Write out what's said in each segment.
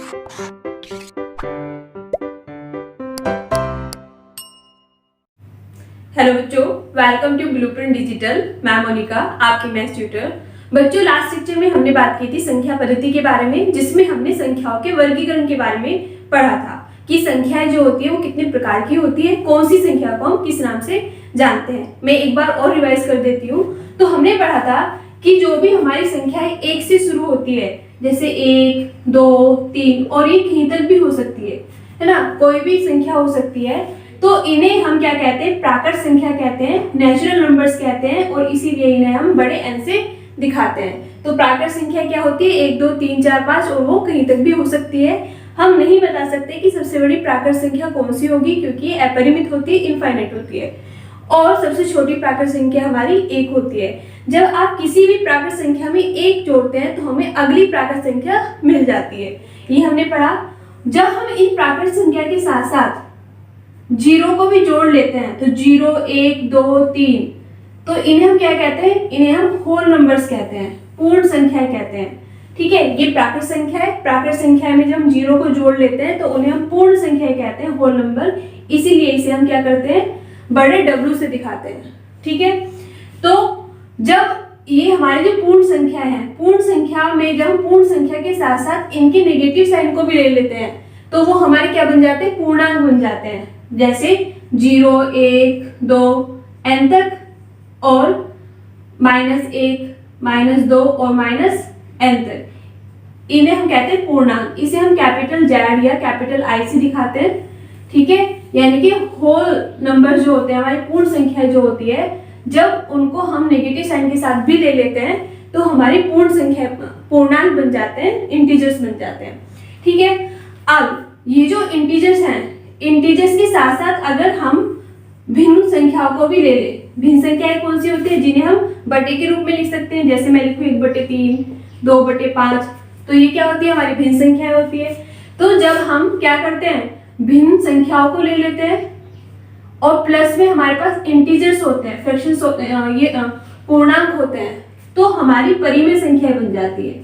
Hello बच्चों, welcome to blueprint digital. मैं मोनिका, आपकी मैथ्स ट्यूटर। बच्चों, लास्ट लेक्चर में हमने बात की थी संख्या पद्धति के बारे में, जिसमें हमने संख्याओं के वर्गीकरण के बारे में पढ़ा था कि संख्याएं जो होती है वो कितने प्रकार की होती है, कौन सी संख्या को हम किस नाम से जानते हैं। मैं एक बार और रिवाइज कर देती हूँ। तो हमने पढ़ा था कि जो भी हमारी संख्याएं एक से शुरू होती है, जैसे 1, 2, 3 और ये कहीं तक भी हो सकती है ना, कोई भी संख्या हो सकती है, तो इन्हें हम क्या कहते हैं? प्राकृत संख्या कहते हैं, नेचुरल नंबर्स कहते हैं, और इसीलिए इन्हें हम बड़े एन से दिखाते हैं। तो प्राकृत संख्या क्या होती है? 1, 2, 3, 4, 5 और वो कहीं तक भी हो सकती है। हम नहीं बता सकते कि सबसे बड़ी प्राकृत संख्या कौन सी होगी, क्योंकि ये अपरिमित होती है, इनफाइनाइट होती है। और सबसे छोटी प्राकृत संख्या हमारी 1 होती है। जब आप किसी भी प्राकृत संख्या में 1 जोड़ते हैं तो हमें अगली प्राकृत संख्या मिल जाती है। ये हमने पढ़ा। जब हम इन प्राकृत संख्या के साथ साथ जीरो को भी जोड़ लेते हैं, तो 0, 1, 2, 3, तो इन्हें हम क्या कहते हैं? इन्हें हम होल नंबर्स कहते हैं, पूर्ण संख्या कहते हैं। ठीक है, ये प्राकृत संख्या है। प्राकृत संख्या में जब हम जीरो को जोड़ लेते हैं तो उन्हें हम पूर्ण संख्या कहते हैं, होल नंबर। इसीलिए इसे हम क्या करते हैं? बड़े W से दिखाते हैं। ठीक है, तो जब ये हमारी जो पूर्ण संख्या है, पूर्ण संख्या में जब हम पूर्ण संख्या के साथ साथ इनके नेगेटिव साइन को भी ले लेते हैं तो वो हमारे क्या बन जाते हैं? पूर्णांक बन जाते हैं। जैसे 0, 1, 2 n तक, और -1, -2 और -n तक, इन्हें हम कहते हैं पूर्णांक। इसे हम कैपिटल Z या कैपिटल I से दिखाते हैं। ठीक है, यानी कि होल नंबर जो होते हैं, हमारी पूर्ण संख्या जो होती है, जब उनको हम नेगेटिव साइन के साथ भी ले लेते हैं तो हमारी पूर्ण संख्या पूर्णांक बन जाते हैं, इंटीजर्स बन जाते हैं। ठीक है, अब ये जो इंटीजर्स हैं, इंटीजर्स के साथ साथ अगर हम भिन्न संख्याओं को भी ले लें, भिन्न संख्याएं कौन सी होती है? जिन्हें हम बटे के रूप में लिख सकते हैं। जैसे मैं लिखूं 1/3, 2/5, तो ये क्या होती है? हमारी भिन्न संख्याएं होती है। तो जब हम क्या करते हैं? भिन्न संख्याओं को ले लेते हैं और प्लस में हमारे पास इंटीजर्स होते हैं, फ्रैक्शंस होते हैं, ये पूर्णांक होते हैं, तो हमारी परिमेय संख्या बन जाती है।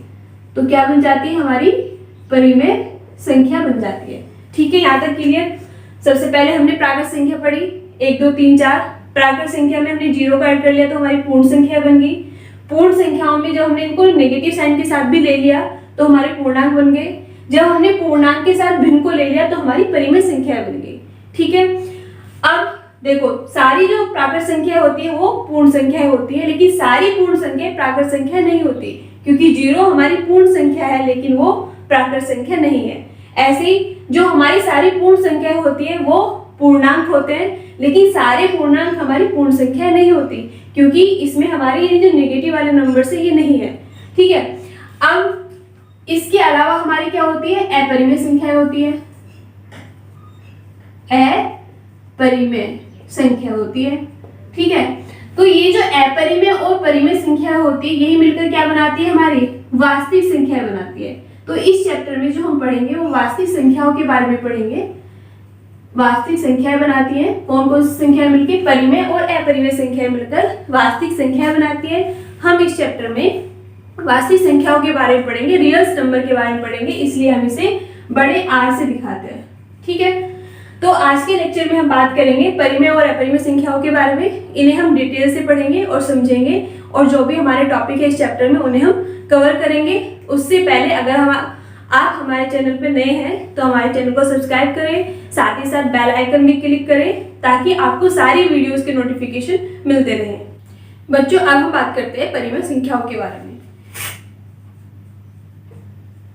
तो क्या बन जाती है? हमारी परिमेय संख्या बन जाती है। ठीक है, यहाँ तक क्लियर? सबसे पहले हमने प्राकृत संख्या पढ़ी, 1, 2, 3, 4। प्राकृत संख्या में हमने 0 का ऐड कर लिया तो हमारी पूर्ण संख्या बन गई। पूर्ण संख्याओं में जब हमने इनको नेगेटिव साइन के साथ भी ले लिया तो हमारे पूर्णांक बन गए। जब हमने पूर्णांक के साथ भिन्न को ले लिया तो हमारी परिमेय संख्या बन गई। ठीक है, अब देखो, सारी जो प्राकृत संख्या होती है वो पूर्ण संख्या होती है, लेकिन सारी पूर्ण संख्या प्राकृत संख्या नहीं होती, क्योंकि 0 हमारी पूर्ण संख्या है लेकिन वो प्राकृत संख्या नहीं है। ऐसे ही जो हमारी सारी पूर्ण संख्या होती है वो पूर्णांक होते हैं, लेकिन सारे पूर्णांक हमारी पूर्ण संख्या नहीं होती, क्योंकि इसमें हमारी ये जो नेगेटिव वाले नंबर से ये नहीं है। ठीक है, अब इसके अलावा हमारी क्या होती है? अपरिमेय संख्या होती है, अपरिमेय संख्या होती है। ठीक है, तो ये जो अपरिमेय और परिमेय संख्या होती है, यही मिलकर क्या बनाती है? हमारी वास्तविक संख्या बनाती है। तो इस चैप्टर में जो हम पढ़ेंगे वो वास्तविक संख्याओं के बारे में पढ़ेंगे। वास्तविक संख्याएं बनाती है, कौन कौन सी संख्या मिलकर? परिमेय और अपरिमेय संख्या मिलकर वास्तविक संख्या बनाती है। हम इस चैप्टर में वास्तविक संख्याओं के बारे में पढ़ेंगे, रियल नंबर के बारे में पढ़ेंगे, इसलिए हम इसे बड़े R से दिखाते हैं। ठीक है, तो आज के लेक्चर में हम बात करेंगे परिमेय और अपरिमेय संख्याओं के बारे में। इन्हें हम डिटेल से पढ़ेंगे और समझेंगे, और जो भी हमारे टॉपिक है इस चैप्टर में उन्हें हम कवर करेंगे। उससे पहले अगर आप हमारे चैनल पर नए हैं तो हमारे चैनल को सब्सक्राइब करें, साथ ही साथ बेल आइकन भी क्लिक करें ताकि आपको सारी वीडियोस के नोटिफिकेशन मिलते रहें। बच्चों, अब हम बात करते हैं परिमेय संख्याओं के बारे में।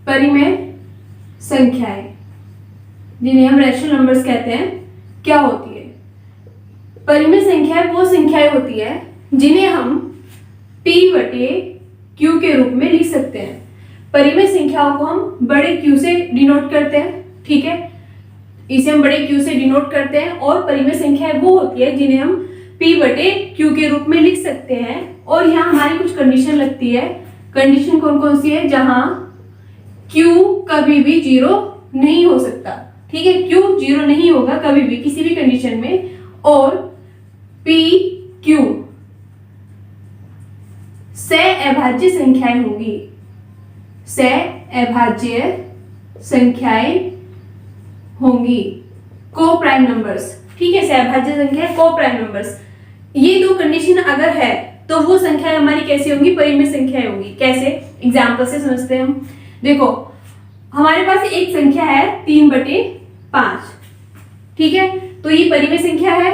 परिमेय संख्याएं, जिन्हें हम रैशनल नंबर्स कहते हैं, क्या होती है? परिमेय संख्याएं वो संख्याएं होती है जिन्हें हम P/Q के रूप में लिख सकते हैं। परिमेय संख्याओं को हम बड़े Q से डिनोट करते हैं। ठीक है, इसे हम बड़े Q से डिनोट करते हैं, और परिमेय संख्याएं वो होती है जिन्हें हम P/Q के रूप में लिख सकते हैं। और यहाँ हमारी कुछ कंडीशन लगती है। कंडीशन कौन कौन सी है? जहां Q कभी भी 0 नहीं हो सकता। ठीक है, Q 0 नहीं होगा कभी भी किसी भी कंडीशन में, और PQ से अभाज्य संख्याएं होंगी, से अभाज्य संख्याएं होंगी, को प्राइम नंबर्स। ठीक है, सहभाज्य संख्या को प्राइम नंबर्स। ये दो कंडीशन अगर है तो वो संख्याएं हमारी कैसी होंगी, परिमेय संख्याएं होंगी। कैसे, एग्जाम्पल से समझते हैं हम। देखो हमारे पास एक संख्या है 3/5, ठीक है, तो ये परिमेय संख्या है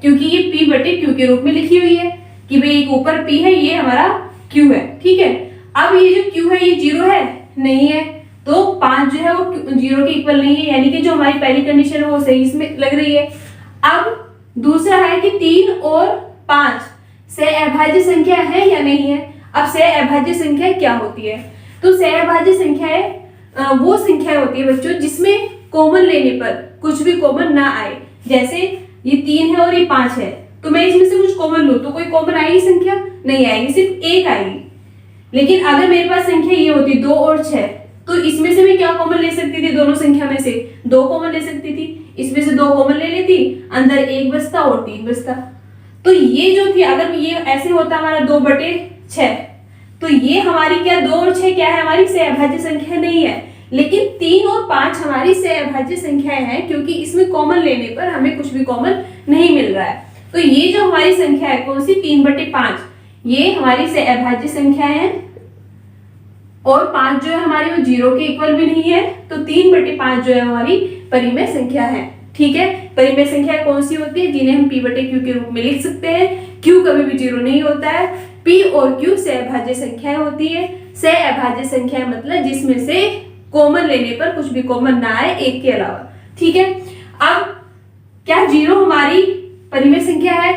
क्योंकि ये p/q के रूप में लिखी हुई है कि भाई एक ऊपर p है, ये हमारा q है। ठीक है, अब ये जो q है ये 0 है, नहीं है, तो 5 जो है वो 0 के इक्वल नहीं है, यानी कि जो हमारी पहली कंडीशन है वो सही इसमें लग रही है। अब दूसरा है कि 3 और 5 सहअभाज्य संख्या है या नहीं है। अब सहअभाज्य संख्या क्या होती है, तो सहअभाज्य संख्याएं वो संख्या होती है बच्चों जिसमें कॉमन लेने पर कुछ भी कॉमन ना आए। जैसे ये 3 है और ये 5 है, तो मैं इसमें से कुछ कॉमन लूं तो कोई कॉमन आएगी संख्या, नहीं आएगी, सिर्फ एक आएगी। लेकिन अगर मेरे पास संख्या ये होती 2 और 6, तो इसमें से मैं क्या कॉमन ले सकती थी, दोनों संख्या में से 2 कॉमन ले सकती थी, इसमें से 2 कॉमन ले लेती, अंदर 1 बचता और 3 बचता। तो ये जो थी, अगर ये ऐसे होता हमारा 2/6, तो ये हमारी क्या 2 और 6 क्या है, हमारी सहअभाज्य संख्या नहीं है। लेकिन 3 और 5 हमारी सहअभाज्य संख्याएं हैं क्योंकि इसमें कॉमन लेने पर हमें कुछ भी कॉमन नहीं मिल रहा है। तो ये जो हमारी संख्या है कौन सी, 3/5, ये हमारी सहअभाज्य संख्या है। और 5 जो है हमारी वो 0 के इक्वल भी नहीं है, तो 3/5 जो है हमारी परिमेय संख्या है। ठीक है, परिमेय संख्या कौन सी होती है, जिन्हें हम p/q के रूप में लिख सकते हैं। q कभी भी 0 नहीं होता है। p और q सहअभाज्य संख्याएं होती है। सहअभाज्य संख्या मतलब जिसमें से कॉमन लेने पर कुछ भी कॉमन ना आए एक के अलावा। ठीक है, अब क्या 0 हमारी परिमेय संख्या है,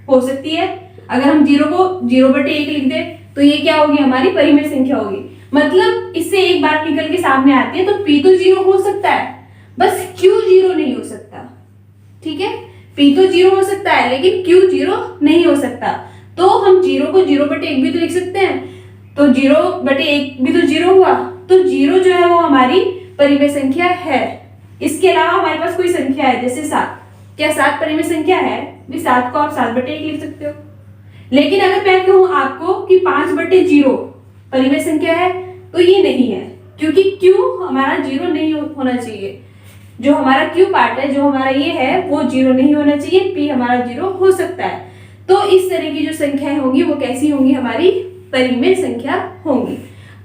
हो सकती है। अगर हम 0 को 0/1 लिख दे तो ये क्या होगी, हमारी परिमेय संख्या होगी। मतलब इससे एक बात निकल के सामने आती है, तो p तो 0 हो सकता है, बस q 0 नहीं हो सकता। ठीक है, p तो 0 हो सकता है लेकिन q 0 नहीं हो सकता। तो हम 0 को 0/1 भी तो लिख सकते हैं, तो 0/1 भी तो 0 हुआ, तो 0 जो है वो हमारी परिमेय संख्या है। इसके अलावा हमारे पास कोई संख्या है जैसे 7, क्या 7 परिमेय संख्या है, भी 7 को आप 7/1 लिख सकते हो। लेकिन अगर मैं कहूं आपको कि 5/0 परिमेय संख्या है, तो ये नहीं है क्योंकि q हमारा 0 नहीं होना चाहिए। जो हमारा q पार्ट है, जो हमारा ये है, वो 0 नहीं होना चाहिए, p हमारा 0 हो सकता है। तो इस तरह की जो संख्याएं होंगी वो कैसी होंगी, हमारी परिमेय संख्या होंगी।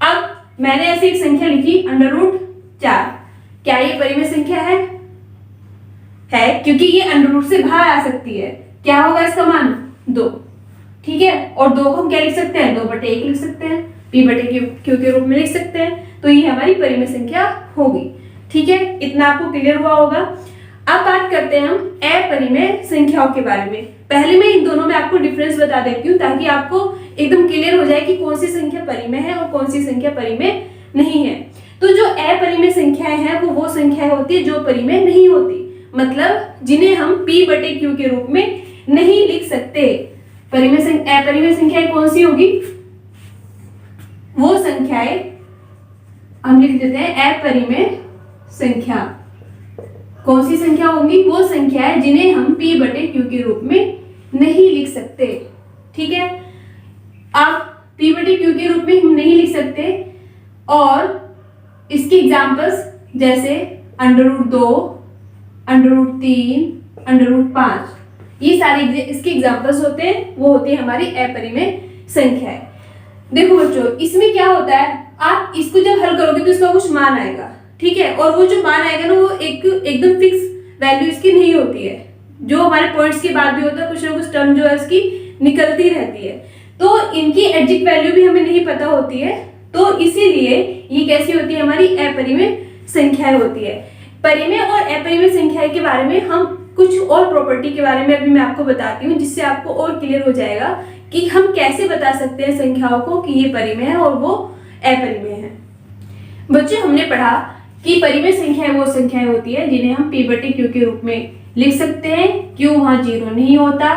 अब मैंने ऐसी एक संख्या लिखी √4, क्या ये परिमेय संख्या है? क्योंकि ये √ से बाहर आ सकती है। क्या होगा इसका मान, 2। ठीक है, और 2 को हम क्या लिख सकते हैं, 2/1 लिख सकते हैं, p/q के रूप में लिख सकते हैं। तो ये हमारी परिमेय संख्या होगी। ठीक है, इतना आपको क्लियर हुआ होगा। अब बात करते हैं हम अपरिमेय संख्याओं के बारे में। पहले मैं इन दोनों में आपको डिफरेंस बता देती हूँ ताकि आपको एकदम क्लियर हो जाए कि कौन सी संख्या परिमेय है और कौन सी संख्या परिमेय नहीं है। तो जो अपरिमेय संख्याएं हैं वो संख्याएं होती है जो परिमेय नहीं होती, मतलब जिन्हें हम p/q के रूप में नहीं लिख सकते। अपरिमेय संख्याएं कौन सी होगी, वो संख्याएं हम लिख देते हैं अपरिमेय संख्या। कौन सी संख्या होंगी, वो संख्या है जिन्हें हम p/q के रूप में नहीं लिख सकते। ठीक है, आप p/q के रूप में हम नहीं लिख सकते, और इसके एग्जांपल्स जैसे √2, √3, √5, ये सारे इसके एग्जांपल्स होते हैं, वो होती है हमारी अपरिमेय संख्याएं। देखो बच्चों, इसमें क्या होता है, आप इसको जब हल करोगे तो इसका कुछ मान आएगा। ठीक है, और वो जो मान आएगा ना, वो एकदम फिक्स वैल्यू इसकी नहीं होती है। जो हमारे पॉइंट्स के बाद भी होता है, कुछ ना कुछ टर्म जो है इसकी निकलती रहती है, तो इनकी एग्जैक्ट वैल्यू भी हमें नहीं पता होती है। तो इसीलिए ये कैसी होती है, हमारी अपरिमेय संख्याएं होती है। परिमेय और अपरिमेय संख्याएं के बारे में हम कुछ और प्रॉपर्टी के बारे में अभी मैं आपको बताती हूँ, जिससे आपको और क्लियर हो जाएगा कि हम कैसे बता सकते हैं संख्याओं को कि ये परिमेय है और वो अपरिमेय है। बच्चे, हमने पढ़ा कि परिमेय संख्याएं वो संख्याएं होती है जिन्हें हम p/q के रूप में लिख सकते हैं। q वहां 0 नहीं होता।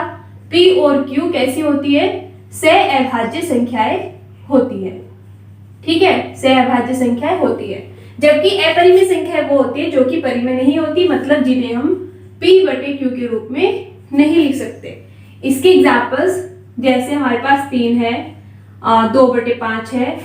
p और q कैसी होती है, सहअभाज्य संख्याएं होती है। ठीक है, सहअभाज्य संख्याएं होती है। जबकि अपरिमेय संख्या वो होती है जो कि परिमेय नहीं होती, मतलब जिन्हें हम p/q के रूप में नहीं लिख सकते। इसके एग्जांपल्स जैसे हमारे पास 3 है, 2/5 है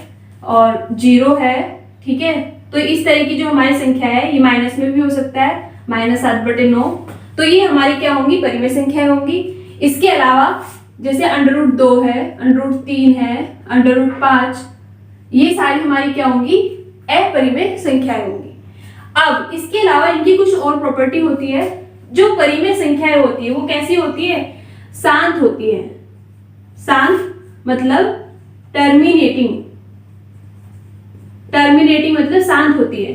और 0 है। ठीक है, तो इस तरह की जो हमारी संख्या है ये माइनस में भी हो सकता है, -7/9। तो ये हमारी क्या होंगी, परिमेय संख्याएं होंगी। इसके अलावा जैसे √2 है, √3 है, √5, ये सारी हमारी क्या होंगी, अपरिमेय संख्याएं होंगी। अब इसके अलावा इनकी कुछ और प्रॉपर्टी होती है। जो परिमेय संख्याएं होती है वो कैसी होती है, शांत होती है। शांत मतलब टर्मिनेटिंग मतलब शांत होती है।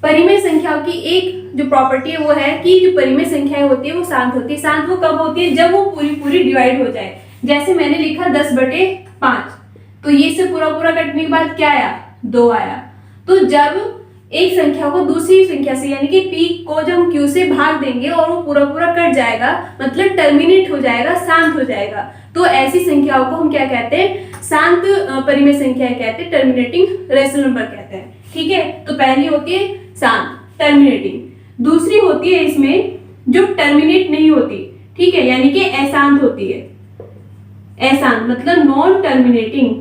परिमेय संख्याओं की एक जो प्रॉपर्टी है वो है कि जो परिमेय संख्याएं होती है वो शांत होती है। शांत वो कब होती है, जब वो पूरी डिवाइड हो जाए। जैसे मैंने लिखा 10/5, तो ये से पूरा कटने के बाद क्या आया, 2 आया। तो जब एक संख्या को दूसरी संख्या से यानी कि p को जब हम q से भाग देंगे और वो पूरा कट जाएगा, मतलब टर्मिनेट हो जाएगा, शांत हो जाएगा, तो ऐसी संख्याओं को हम क्या कहते हैं, शांत परिमेय संख्याएं कहते हैं, टर्मिनेटिंग रेशनल नंबर कहते हैं। ठीक है, तो पहली होती है शांत, टर्मिनेटिंग। दूसरी होती है इसमें जो टर्मिनेट नहीं होती, ठीक है, यानी कि अशांत होती है। अशांत मतलब नॉन टर्मिनेटिंग,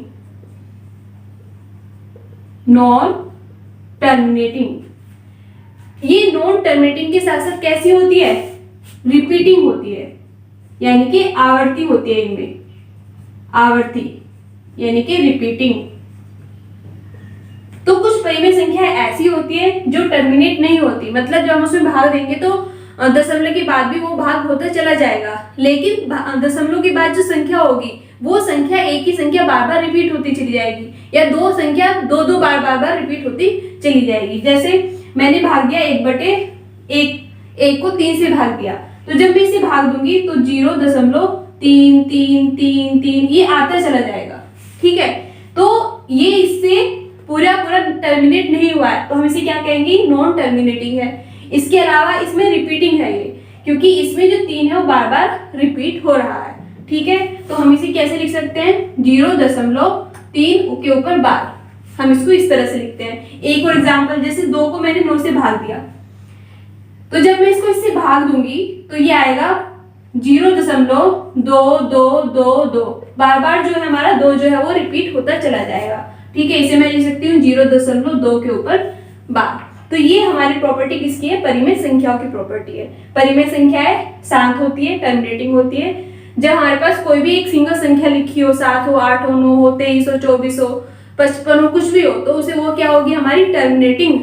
ये नॉन टर्मिनेटिंग के साथ साथ कैसी होती है, रिपीटिंग होती है, यानी कि आवर्ती होती है। इनमें आवर्ती यानी कि रिपीटिंग। तो कुछ परिमेय संख्या ऐसी होती है जो टर्मिनेट नहीं होती, मतलब जब हम उसमें भाग देंगे तो दशमलव के बाद भी वो भाग होता चला जाएगा, लेकिन दशमलव के बाद जो संख्या होगी वो संख्या एक ही संख्या बार रिपीट होती चली जाएगी, या दो संख्या दो बार रिपीट होती चली जाएगी। जैसे मैंने भाग दिया 1/1 को 3 से भाग दिया, तो जब मैं इसे भाग दूंगी तो 0.33333 ये आता चला जाएगा। ठीक है, तो ये इससे पूरा टर्मिनेट नहीं हुआ है, तो हम इसे क्या कहेंगे, नॉन टर्मिनेटिंग है। इसके अलावा इसमें रिपीटिंग है ये, क्योंकि इसमें जो 3 है वो बार रिपीट हो रहा है। ठीक है, तो हम इसे कैसे लिख सकते हैं, 0.3 के ऊपर बार, हम इसको इस तरह से लिखते हैं। एक और एग्जांपल, जैसे 2 को मैंने 9 से भाग दिया, तो जब मैं इसको इससे भाग दूंगी तो ये आएगा 0.2222, बार जो है हमारा 2 जो है वो रिपीट होता चला जाएगा। ठीक है, इसे मैं लिख सकती हूँ 0.2 के ऊपर बार। तो ये हमारी प्रॉपर्टी किसकी है, परिमेय संख्याओं की प्रॉपर्टी है। परिमेय संख्याएं शांत होती है, टर्मिनेटिंग होती है। जब हमारे पास कोई भी एक सिंगल संख्या लिखी हो, 7 हो, 8 हो, 9 हो, 23 हो, 24 हो, 55 हो, कुछ भी हो, तो उसे वो क्या होगी, हमारी टर्मिनेटिंग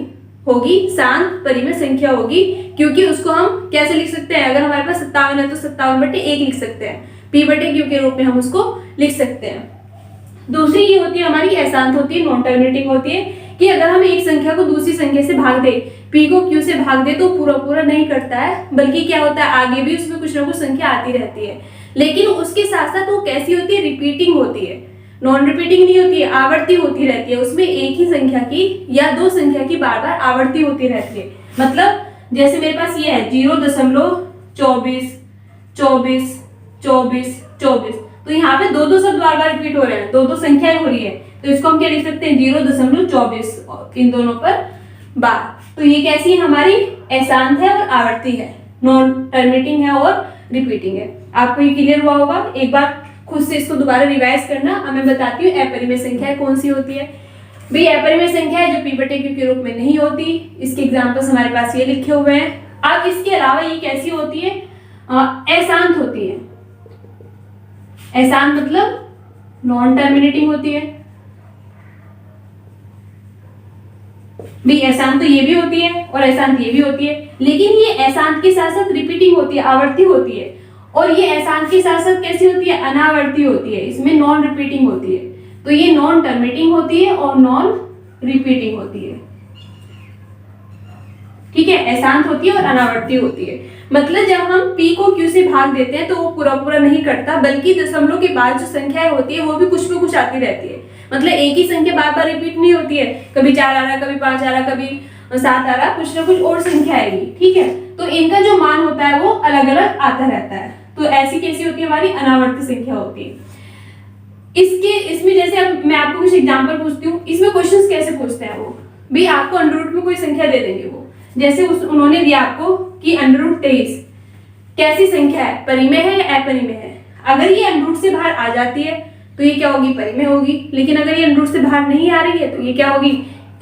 होगी, शांत परिमेय संख्या होगी। क्योंकि उसको हम कैसे लिख सकते हैं, अगर हमारे पास 57 है तो 57/1 लिख सकते हैं, p/q के रूप में हम उसको लिख सकते हैं। दूसरी ये होती है हमारी अशांत होती है, नॉन टर्मिनेटिंग होती है, कि अगर हम एक संख्या को दूसरी संख्या से भाग दे, p को q से भाग दे, तो पूरा नहीं कटता है, बल्कि क्या होता है, आगे भी उसमें कुछ ना कुछ संख्या आती रहती है। लेकिन उसके साथ साथ वो कैसी होती है, रिपीटिंग होती है, नॉन रिपीटिंग नहीं होती है, आवर्ती होती रहती है। उसमें एक ही संख्या की या दो संख्या की बार आवर्ती होती रहती है। मतलब जैसे मेरे पास ये है 0.24 24 24 24, तो यहाँ पे दो शब्द बार रिपीट हो रहे हैं, दो संख्याएं हो रही है, तो इसको हम क्या लिख सकते हैं, 0.24 इन दोनों पर बार। तो ये कैसी है, हमारी अशांत है और आवर्ती है, नॉन टर्मिनेटिंग है और रिपीटिंग है। आपको ये क्लियर हुआ होगा। एक बार खुद से इसको दोबारा रिवाइज करना। अब मैं बताती हूँ अपरिमेय संख्या कौन सी होती है। भाई अपरिमेय संख्या है जो p/q के रूप में नहीं होती। इसके एग्जांपल्स हमारे पास ये लिखे हुए हैं। अब इसके अलावा ये कैसी होती है, अशांत होती है। अशांत मतलब नॉन टर्मिनेटिंग होती है। भी अशांत तो ये भी होती है और अशांत ये भी होती है, लेकिन ये अशांत के साथ साथ रिपीटिंग होती है, आवर्ती होती है। और ये अशांत के साथ साथ कैसी होती है, अनावर्ती होती है, इसमें नॉन रिपीटिंग होती है। तो ये नॉन टर्मिनेटिंग होती है और नॉन रिपीटिंग होती है। ठीक है, अशांत होती है और अनावर्ती होती है। मतलब जब हम p को q से भाग देते हैं तो वो पूरा नहीं कटता, बल्कि दशमलव के बाद जो संख्याएं होती है वो भी कुछ पे कुछ आती रहती है। मतलब एक ही संख्या बार रिपीट नहीं होती है, कभी 4 आ रहा, कभी 5 आ रहा, कभी 7 आ रहा, कुछ ना कुछ और संख्या आएगी। ठीक है, तो इनका जो मान होता है वो अलग अलग आता रहता है। तो ऐसी कैसी होती है, हमारी अनावर्ती संख्या होती है। इसमें जैसे अब मैं आपको कुछ एग्जांपल पूछती हूँ, इसमें क्वेश्चंस कैसे पूछते हैं वो, भी आपको अंडर रूट में कोई संख्या दे देंगे वो, जैसे उन्होंने दिया आपको कि √23 कैसी संख्या है, परिमेय है या अपरिमेय है। अगर ये अंडर रूट से बाहर आ जाती है तो ये क्या होगी, परिमेय होगी। लेकिन अगर ये अंडर रूट से बाहर नहीं आ रही है तो ये क्या होगी,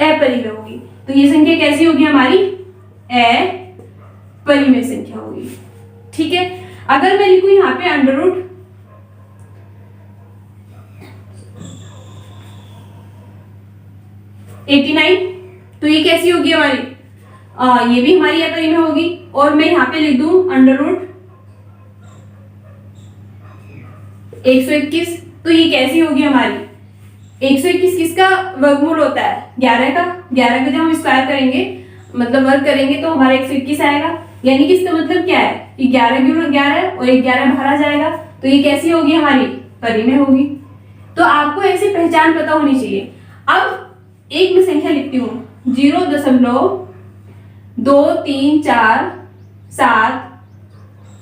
अपरिमेय होगी। तो ये संख्या कैसी होगी हमारी? अपरिमेय संख्या होगी। ठीक है, अगर मैं लिखूं यहाँ पे अंडर रूट 89, तो ये कैसी होगी हमारी? ये भी हमारी अपरिमेय होगी। और मैं यहाँ पे लिख दूं अंडर रूट 121, तो ये कैसी होगी हमारी? 121 किसका वर्गमूल होता है? 11 का। 11 का जब हम स्क्वायर करेंगे, मतलब वर्ग करेंगे, तो हमारा 121 आएगा। यानी कि इसका मतलब क्या है? ये 11 भी 11 है और 11 बाहर आ जाएगा, तो ये कैसी होगी हमारी? परिमेय होगी। तो आपको ऐसी पहचान पता होनी चाहिए। अब एक मैं संख्या लिखती हूँ 0.2347,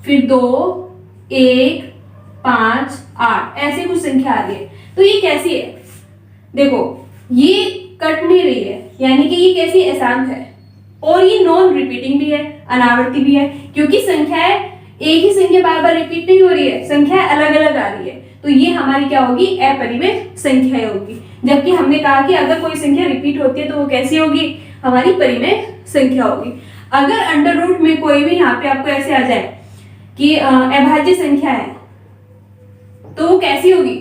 फिर 2, 1, 5, 8, ऐसे कुछ संख्या आ रही है। तो ये कैसी है? देखो, ये कट नहीं रही है, यानी कि ये कैसी अशांत है, और ये नॉन रिपीटिंग भी है, अनावर्ती भी है, क्योंकि संख्याएं एक ही संख्या बार बार रिपीट नहीं हो रही है, संख्याएं अलग अलग आ रही है। तो ये हमारी क्या होगी? अपरिमेय संख्याएं होगी। जबकि हमने कहा कि अगर कोई संख्या रिपीट होती है तो वो कैसी होगी? हमारी परिमेय संख्या होगी। अगर अंडर रूट में कोई भी यहाँ पे आपको ऐसे आ जाए कि अभाज्य संख्या है, तो वो कैसी होगी?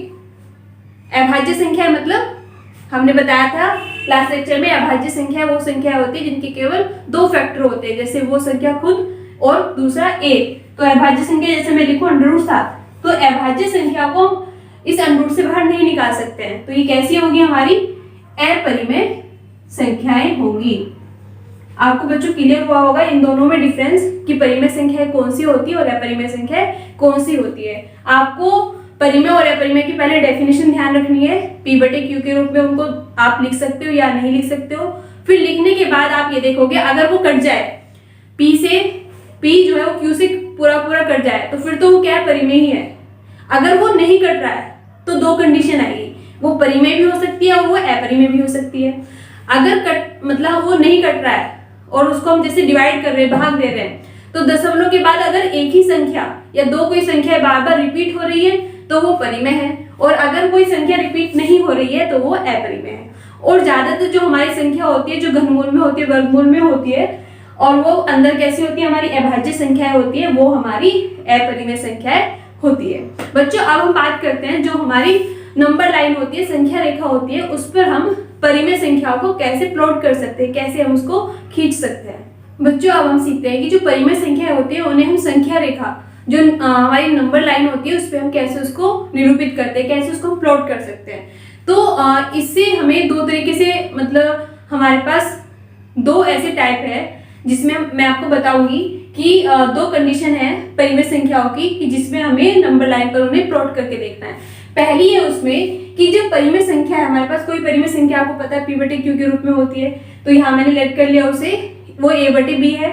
अभाज्य संख्या मतलब हमने बताया था लास्ट लेक्चर में, अभाज्य संख्या वो संख्या होती है जिनके केवल 2 फैक्टर होते हैं, जैसे वो संख्या खुद और दूसरा a। तो अभाज्य संख्या जैसे मैं लिखूं अंडर रूट 7, तो अभाज्य संख्या को इस अंडर रूट से बाहर नहीं निकाल सकते हैं, तो ये कैसी होगी? हमारी अपरिमेय संख्याएं होंगी। आपको बच्चों क्लियर हुआ होगा इन दोनों में डिफरेंस कि परिमेय संख्या कौन सी होती है और अपरिमेय संख्या कौन सी होती है। आपको परिमेय और अपरिमेय की पहले डेफिनेशन ध्यान रखनी है। P/Q के रूप में उनको आप लिख सकते हो या नहीं लिख सकते हो। फिर लिखने के बाद आप ये देखोगे, अगर वो कट जाए, P जो है वो Q से पूरा कट जाए, तो फिर तो वो क्या है? परिमेय ही है। अगर वो नहीं कट रहा है तो 2 कंडीशन आएगी, वो परिमेय भी हो सकती है और वो अपरिमेय भी हो सकती है। अगर मतलब वो नहीं कट रहा है और उसको हम जैसे डिवाइड कर रहे हैं, भाग दे रहे हैं, तो दशमलव के बाद अगर एक ही संख्या या 2 कोई संख्या बार बार रिपीट हो रही है तो वो परिमेय है, और अगर कोई संख्या रिपीट नहीं हो रही है तो वो अपरिमेय है। और ज्यादातर जो हमारी संख्या होती है, जो घनमूल में होती है, वर्गमूल में होती है, और वो अंदर कैसी होती है? हमारी अभाज्य संख्याएं होती है, वो हमारी अपरिमेय संख्याएं होती है। बच्चों, अब हम बात करते हैं जो हमारी नंबर लाइन होती है, संख्या रेखा होती है, उस पर हम परिमेय संख्याओं को कैसे प्लॉट कर सकते हैं, कैसे हम उसको खींच सकते हैं। बच्चों, अब हम सीखते हैं कि जो परिमेय संख्याएं होती है उन्हें हम संख्या रेखा, जो हमारी नंबर लाइन होती है, उस पर हम कैसे उसको निरूपित करते हैं, कैसे उसको प्लॉट कर सकते हैं। तो इससे हमें 2 तरीके से, मतलब हमारे पास 2 ऐसे टाइप है जिसमें मैं आपको बताऊंगी कि 2 कंडीशन है परिमेय संख्याओं की, कि जिसमें हमें नंबर लाइन पर उन्हें प्लॉट करके देखना है। पहली है उसमें कि जब परिमेय संख्या है, हमारे पास कोई परिमेय संख्या आपको पता है P/Q के रूप में होती है, तो यहाँ मैंने लेट कर लिया उसे, वो A/B है,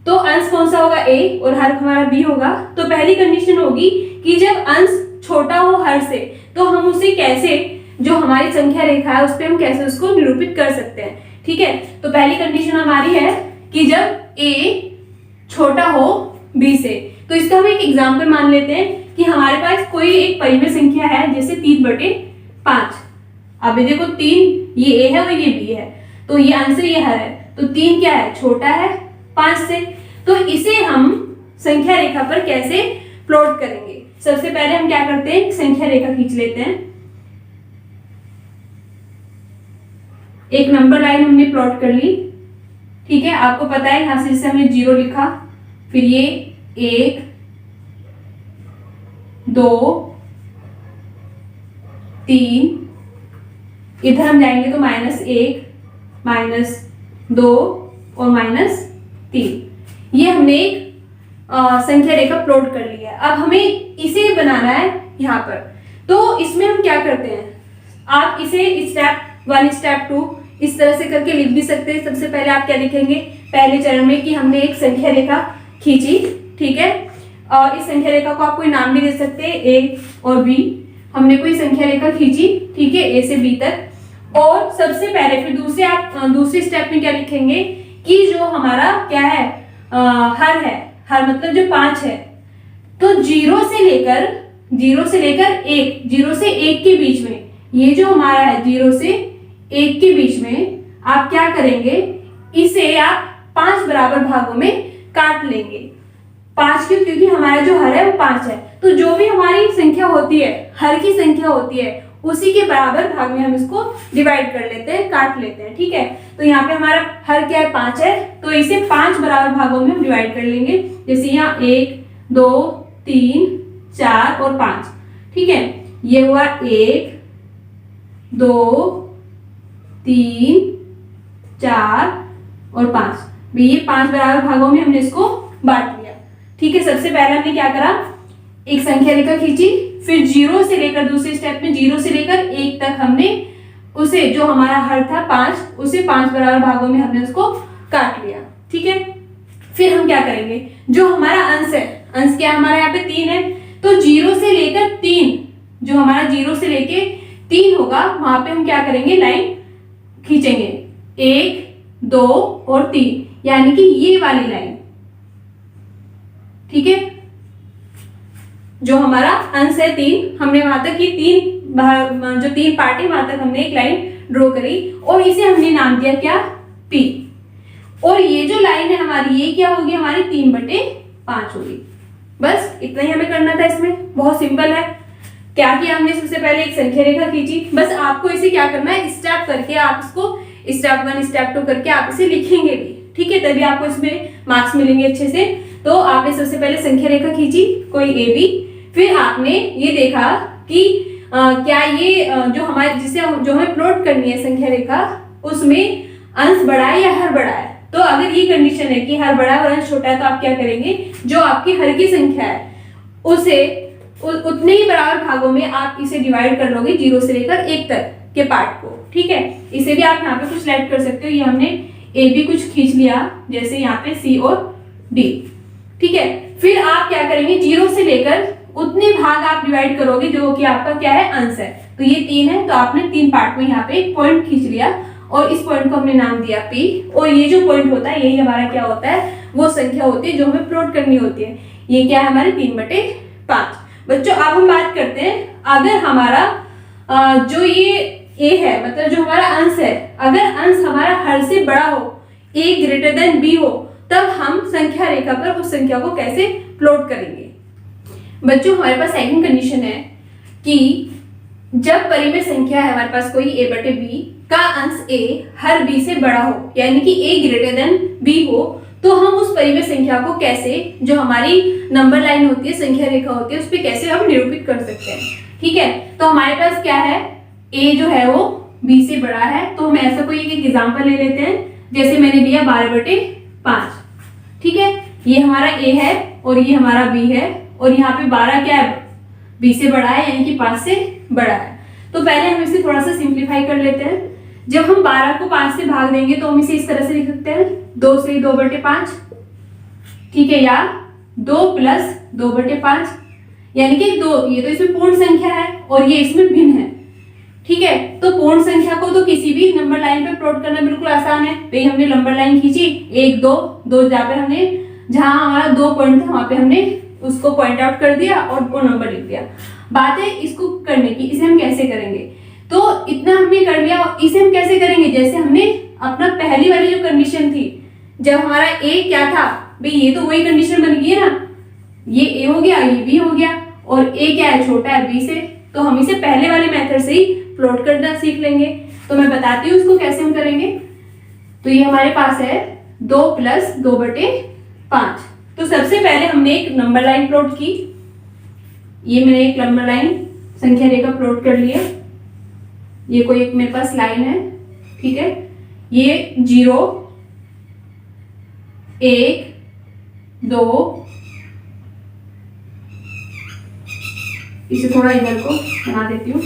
तो अंश कौन सा होगा? A, और हर हमारा B होगा। तो पहली कंडीशन होगी कि जब अंश छोटा हो हर से, तो हम उसे कैसे, जो हमारी संख्या रेखा है उस पर हम कैसे उसको निरूपित कर सकते हैं। ठीक है, तो पहली कंडीशन हमारी है कि जब A छोटा हो B से। तो इसका हम एक एग्जाम्पल मान लेते हैं कि हमारे पास कोई एक परिमेय संख्या है, जैसे 3/5। अब ये देखो 3, ये A है और ये B है, तो ये आंसर ये हर है, तो 3 क्या है? छोटा है 5 से। तो इसे हम संख्या रेखा पर कैसे प्लॉट करेंगे? सबसे पहले हम क्या करते हैं? संख्या रेखा खींच लेते हैं। एक नंबर लाइन हमने प्लॉट कर ली। ठीक है, आपको पता है यहां से जैसे हमने 0 लिखा, फिर ये 1, 2, 3, इधर हम जाएंगे तो -1, -2 और -3। ये हमने एक संख्या रेखा प्लॉट कर ली है। अब हमें इसे बनाना है यहाँ पर, तो इसमें हम क्या करते हैं? आप इसे स्टेप 1, स्टेप 2 इस तरह से करके लिख भी सकते हैं। सबसे पहले आप क्या लिखेंगे पहले चरण में कि हमने एक संख्या रेखा खींची। ठीक है, और इस संख्या रेखा को आप कोई नाम भी दे सकते हैं, A और B। हमने कोई संख्या रेखा खींची, ठीक है, A से B तक। और सबसे पहले फिर दूसरे स्टेप में क्या लिखेंगे कि जो हमारा क्या है, हर है, हर मतलब जो 5 है, तो 0 से लेकर 1, 0 से 1 के बीच में, ये जो हमारा है 0 से 1 के बीच में आप क्या करेंगे इसे आप 5 बराबर भागों में काट लेंगे। 5 क्यों? क्योंकि हमारा जो हर है वो 5 है, तो जो भी हमारी संख्या होती है, हर की संख्या होती है, उसी के बराबर भाग में हम इसको डिवाइड कर लेते हैं, काट लेते हैं। ठीक है, तो यहाँ पे हमारा हर क्या है? 5 है, तो इसे 5 बराबर भागों में हम डिवाइड कर लेंगे। जैसे यहाँ 1 2 3 4 और 5। ठीक है, ये हुआ 1 2 3 4 और 5। ये 5 बराबर भागों में हमने इसको बांट लिया। ठीक है, सबसे पहले हमने क्या करा? एक संख्या रेखा खींची, फिर 0 से लेकर दूसरे स्टेप में 0 से लेकर 1 तक हमने उसे, जो हमारा हर था 5, उसे 5 बराबर भागों में हमने उसको काट लिया। ठीक है, फिर हम क्या करेंगे? जो हमारा अंश है, अंश क्या हमारा यहाँ पे 3 है, तो 0 से लेकर 3, जो हमारा 0 से लेके 3 होगा, वहां पे हम क्या करेंगे? लाइन खींचेंगे, 1 2 और 3, यानी कि ये वाली लाइन। ठीक है, जो हमारा अंश है 3, हमने वहां तक ये 3 जो 3 पार्ट है वहां तक हमने एक लाइन ड्रॉ करी और इसे हमने नाम दिया क्या? P। और ये जो लाइन है हमारी, ये क्या होगी? हमारी 3/5 होगी। बस इतना ही हमें करना था इसमें, बहुत सिंपल है। क्या किया हमने? सबसे पहले एक संख्या रेखा खींची। बस आपको इसे क्या करना है? स्टेप करके आप इसको स्टेप 1 स्टेप 2 करके आप इसे लिखेंगे भी। ठीक है, तभी आपको इसमें मार्क्स मिलेंगे अच्छे से। तो आपने सबसे पहले संख्या रेखा खींची, कोई ए बी, फिर आपने ये देखा कि क्या ये जो हमारे जिसे जो हमें प्लॉट करनी है संख्या रेखा, उसमें अंश बड़ा है या हर बड़ा है। तो अगर ये कंडीशन है कि हर बड़ा है और अंश छोटा है, तो आप क्या करेंगे? जो आपकी हर की संख्या है उसे उतने ही बराबर भागों में आप इसे डिवाइड कर लोगे, 0 से लेकर 1 तक के पार्ट को। ठीक है, इसे भी आप यहाँ पे कुछ सेलेक्ट कर सकते हो। ये हमने ए बी कुछ खींच लिया, जैसे यहाँ पे सी और डी। ठीक है, फिर आप क्या करेंगे? 0 से लेकर उतने भाग आप डिवाइड करोगे जो कि आपका क्या है? अंश है। तो ये 3 है, तो आपने 3 पार्ट में यहाँ पे एक पॉइंट खींच लिया और इस पॉइंट को हमने नाम दिया P। और ये जो पॉइंट होता है, यही हमारा क्या होता है? वो संख्या होती है जो हमें प्लॉट करनी होती है। ये क्या है? हमारे 3/5। बच्चों अब हम बात करते हैं, अगर हमारा जो ये A है, मतलब जो हमारा अंश है, अगर अंश हमारा हर से बड़ा हो, A ग्रेटर देन B हो, तब हम संख्या रेखा पर उस संख्या को कैसे प्लॉट करेंगे? बच्चों हमारे पास सेकंड कंडीशन है कि जब परिमेय संख्या है हमारे पास कोई a/b का अंश a हर b से बड़ा हो, यानी कि a ग्रेटर देन b हो, तो हम उस परिमेय संख्या को कैसे, जो हमारी नंबर लाइन होती है, संख्या रेखा होती है, उस पर कैसे हम निरूपित कर सकते हैं। ठीक है, तो हमारे पास क्या है? a जो है वो b से बड़ा है, तो हम ऐसा कोई एक एग्जाम्पल ले लेते हैं। जैसे मैंने लिया 12/5। ठीक है, ये हमारा a है और ये हमारा b है, और यहाँ पे 12 क्या है? b से बड़ा है, यानी कि 5 से बड़ा है। तो पहले हम इसे थोड़ा सा सिंप्लीफाई कर लेते हैं। जब हम 12 को 5 से भाग देंगे तो हम इसे इस तरह से लिख सकते हैं, 2 से 2/5। ठीक है, या 2 + 2/5, यानी कि 2, ये तो इसमें पूर्ण संख्या है और ये इसमें भिन्न है। ठीक है, तो पूर्ण संख्या को तो किसी भी नंबर लाइन पे प्लॉट करना बिल्कुल आसान है। तो हमने नंबर लाइन खींची, 1 2 2, जहां हमारा 2 पॉइंट था वहां पे हमने उसको पॉइंट आउट कर दिया और वो नंबर लिख दिया। बात है इसको करने की, इसे हम कैसे करेंगे? तो इतना हमने कर लिया, और इसे हम कैसे करेंगे? जैसे हमने अपना पहली वाली जो कंडीशन थी, जब हमारा a क्या था भाई, ये तो वही कंडीशन बन गई है ना, ये a हो गया, ये b हो गया, और a क्या है? छोटा है b से, तो हम इसे पहले वाले मेथड से ही प्लॉट करना सीख लेंगे। तो मैं बताती हूँ उसको कैसे हम करेंगे। तो ये हमारे पास है 2 + 2/5। तो सबसे पहले हमने एक नंबर लाइन प्लॉट की, ये मैंने एक नंबर लाइन संख्या रेखा प्लॉट कर लिया। ये कोई एक मेरे पास लाइन है। ठीक है, ये 0 1 2, इसे थोड़ा इधर को बना देती हूँ,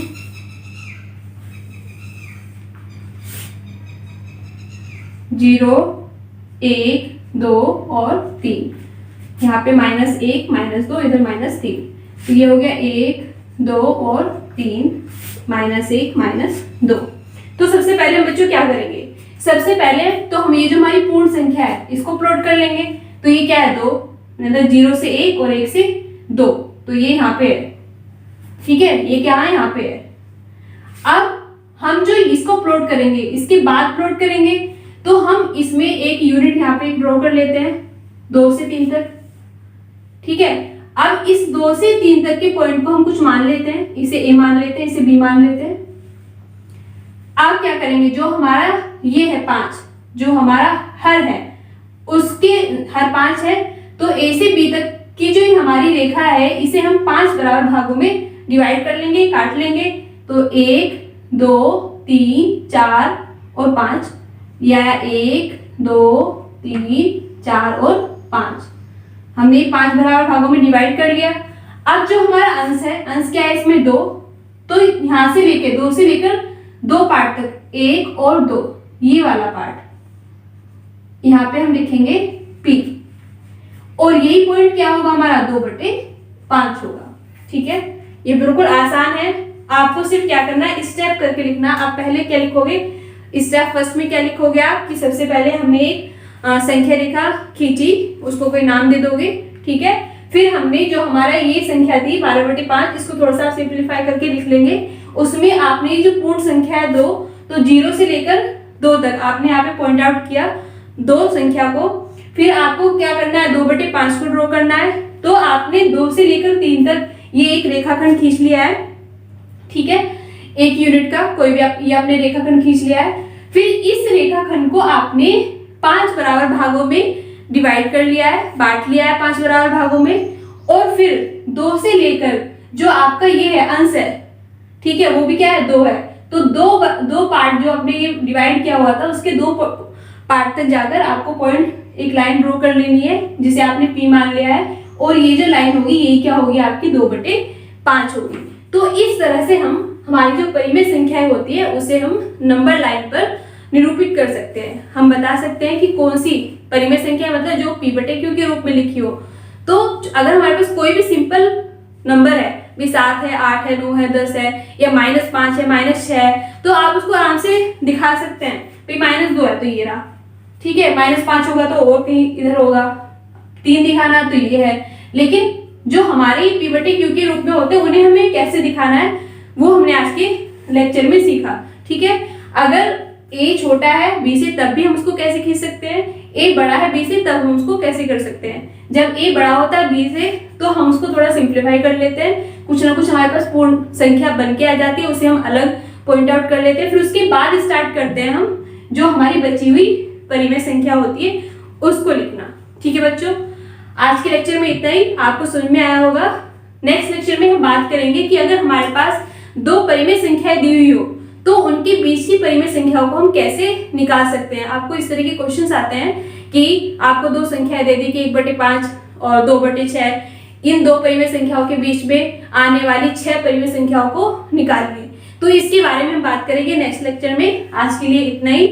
0 1 2 और 3, यहाँ पे -1 -2, इधर -3, तो ये हो गया 1 2 और 3, -1 -2। तो सबसे पहले हम बच्चों क्या करेंगे? सबसे पहले तो हम ये जो हमारी पूर्ण संख्या है इसको प्लॉट कर लेंगे। तो ये क्या है? 2, मतलब 0 से 1 और 1 से 2, तो ये यहाँ पे है। ठीक है, ये क्या है? यहाँ पे है। अब हम जो इसको प्लॉट करेंगे, इसके बाद प्लॉट करेंगे, तो हम इसमें एक यूनिट यहाँ पे ड्रॉ कर लेते हैं 2 से 3 तक। ठीक है, अब इस 2 से 3 तक के पॉइंट को हम कुछ मान लेते हैं, इसे ए मान लेते हैं, इसे बी मान लेते हैं। अब क्या करेंगे, जो हमारा ये है 5, जो हमारा हर है उसके हर 5 है, तो ए से बी तक की जो हमारी रेखा है इसे हम 5 बराबर भागों में डिवाइड कर लेंगे, काट लेंगे। तो 1 2 3 4 और 5, या 1 2 3 4 और 5, हमने 5 बराबर भागों में डिवाइड कर लिया। अब जो हमारा अंश है, अंश क्या है इसमें 2, तो यहां से लेकर 2 से लेकर 2 पार्ट तक, 1 और 2, ये वाला पार्ट यहाँ पे हम लिखेंगे P, और यही पॉइंट क्या होगा हमारा 2/5 होगा। ठीक है, ये बिल्कुल आसान है, आपको सिर्फ क्या करना है, स्टेप करके लिखना। आप पहले क्या लिखोगे, स्टेप फर्स्ट में क्या लिखोगे आप, कि सबसे पहले हमने एक संख्या रेखा खींची, उसको कोई नाम दे दोगे। ठीक है, फिर हमने जो हमारा ये संख्या थी 12/5, इसको थोड़ा सा सिंप्लीफाई करके लिख लेंगे। उसमें आपने जो पूर्ण संख्या है 2, तो 0 से लेकर 2 तक आपने यहाँ पे पॉइंट आउट किया 2 संख्या को। फिर आपको क्या करना है, 2/5 को ड्रॉ करना है। तो आपने 2 से लेकर 3 तक ये एक रेखाखंड खींच लिया है। ठीक है, एक यूनिट का कोई भी ये आपने रेखाखंड खींच लिया है। फिर इस रेखाखंड को आपने 5 बराबर भागों में डिवाइड कर लिया है, बांट लिया है 5 बराबर भागों में। और फिर 2 से लेकर जो आपका ये है अंश है, ठीक है, वो भी क्या है 2 है, तो दो पार्ट जो आपने ये डिवाइड किया हुआ था उसके 2 पार्ट तक जाकर आपको पॉइंट एक लाइन ड्रॉ कर लेनी है, जिसे आपने P मान लिया है। और ये जो लाइन होगी ये क्या होगी आपकी 2/5 होगी। तो इस तरह से हम हमारी जो परिमेय संख्याएं होती है उसे हम नंबर लाइन पर निरूपित कर सकते हैं। हम बता सकते हैं कि कौन सी परिमेय संख्या, मतलब जो P/Q के रूप में लिखी हो। तो अगर हमारे पास कोई भी सिंपल नंबर है, भी 7 है, 8 है, 9 है, 10 है, या -5 है, -6 है, तो आप उसको आराम से दिखा सकते हैं। भाई -2 है तो ये रहा, ठीक है, -5 होगा तो और कहीं इधर होगा, 3 दिखाना तो ये है। लेकिन जो हमारे P/Q के रूप में होते हैं उन्हें हमें कैसे दिखाना है वो हमने आज के लेक्चर में सीखा। ठीक है, अगर A छोटा है B से तब भी हम उसको कैसे खींच सकते हैं, A बड़ा है B से तब हम उसको कैसे कर सकते हैं। जब A बड़ा होता है B से तो हम उसको थोड़ा सिंप्लीफाई कर लेते हैं, कुछ ना कुछ हमारे पास पूर्ण संख्या बन के आ जाती है, उसे हम अलग पॉइंट आउट कर लेते हैं। फिर उसके बाद स्टार्ट करते हैं हम जो हमारी बची हुई परिमेय संख्या होती है उसको लिखना। ठीक है बच्चों, आज के लेक्चर में इतना ही, आपको समझ में आया होगा। नेक्स्ट लेक्चर में हम बात करेंगे कि अगर हमारे पास 2 परिमेय संख्याएं दी हुई हो तो उनके बीच की परिमेय संख्याओं को हम कैसे निकाल सकते हैं। आपको इस तरह के क्वेश्चंस आते हैं कि आपको 2 संख्याएं दे दी कि 1/5 और 2/6, इन 2 परिमेय संख्याओं के बीच में आने वाली 6 परिमेय संख्याओं को निकालिए। तो इसके बारे में हम बात करेंगे नेक्स्ट लेक्चर में। आज के लिए इतना ही।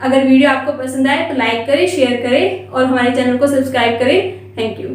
अगर वीडियो आपको पसंद आए तो लाइक करें, शेयर करें और हमारे चैनल को सब्सक्राइब करें। Thank you.